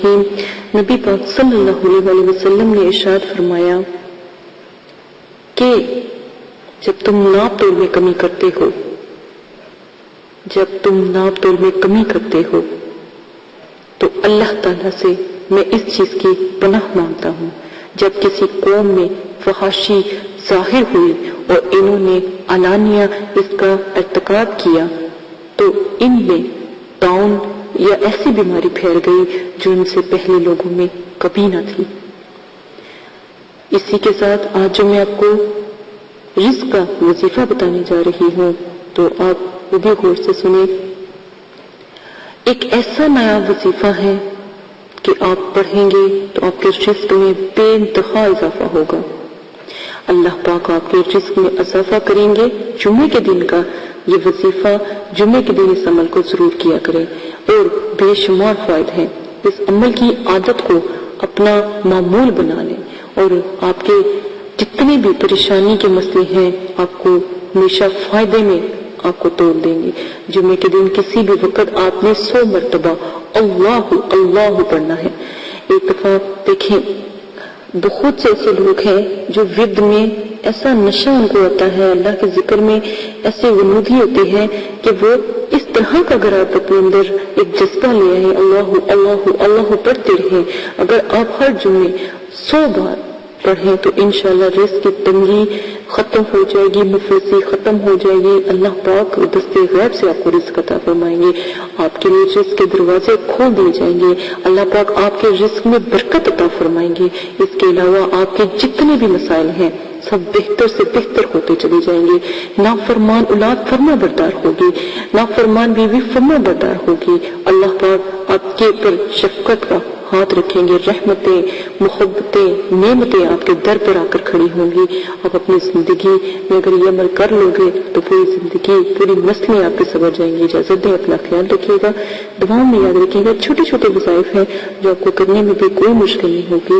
نبی پاک صلی اللہ علیہ وسلم نے ارشاد فرمایا کہ جب تم ناپ تول میں کمی کرتے ہو تو اللہ تعالیٰ سے میں اس چیز کی پناہ مانگتا ہوں، جب کسی قوم میں فحاشی ظاہر ہوئی اور انہوں نے علانیہ اس کا ارتکاب کیا تو ان میں طاعون یا ایسی بیماری پھیل گئی جو ان سے پہلے لوگوں میں کبھی نہ تھی۔ اسی کے ساتھ آج جو میں آپ کو رزق کا وظیفہ بتانے جا رہی ہوں تو آپ وہ بھی غور سے سنیں۔ ایک ایسا نیا وظیفہ ہے کہ آپ پڑھیں گے تو آپ کے رزق میں بے انتہا اضافہ ہوگا۔ اللہ پاک آپ کے رزق میں اضافہ کریں گے۔ جمعے کے دن کا یہ وظیفہ، جمعے کے دن اس عمل کو ضرور کیا کریں اور بے شمار فائدے ہیں۔ اس عمل کی عادت کو اپنا معمول بنا لیں اور آپ کے جتنے بھی پریشانی کے مسئلے ہیں آپ کو ہمیشہ فائدے میں آپ کو توڑ دیں گے۔ جمعے کے دن کسی بھی وقت آپ نے 100 مرتبہ اللہ اللہ پڑھنا ہے۔ ایک دفعہ دیکھیں بہت سے ایسے لوگ ہیں جو ورد میں ایسا نشہ ان کو ہوتا ہے، اللہ کے ذکر میں ایسے غنودی ہوتے ہیں کہ وہ اس طرح کا اگر آپ اپنے اندر ایک جذبہ لے آئے اللہ اللہ اللہ پڑھتے رہیں، اگر آپ ہر جمعے 100 بار پڑھیں تو انشاءاللہ رزق کی تنگی ختم ہو جائے گی، مفلسی ختم ہو جائے گی۔ اللہ پاک دستے غیب سے آپ کو رزق عطا فرمائیں گے، آپ کے لیے رزق کے دروازے کھول دیے جائیں گے، اللہ پاک آپ کے رزق میں برکت عطا فرمائیں گے۔ اس کے علاوہ آپ کے جتنے بھی مسائل ہیں سب بہتر سے بہتر ہوتے چلے جائیں گے۔ نافرمان اولاد فرما بردار ہوگی، نافرمان بیوی فرما بردار ہوگی۔ اللہ پاک آپ کے اوپر شفقت کا ہاتھ رکھیں گے، رحمتیں، محبتیں، نعمتیں آپ کے در پر آ کر کھڑی ہوں گی۔ آپ اپنی زندگی میں اگر یہ عمل کر لو گے تو پوری زندگی، پوری نسلیں آپ کے سنور جائیں گی۔ اجازت دیں، اپنا خیال رکھیے گا، دعاؤں میں یاد رکھیے گا۔ چھوٹے چھوٹے وظائف ہیں جو آپ کو کرنے میں بھی کوئی مشکل نہیں ہوگی۔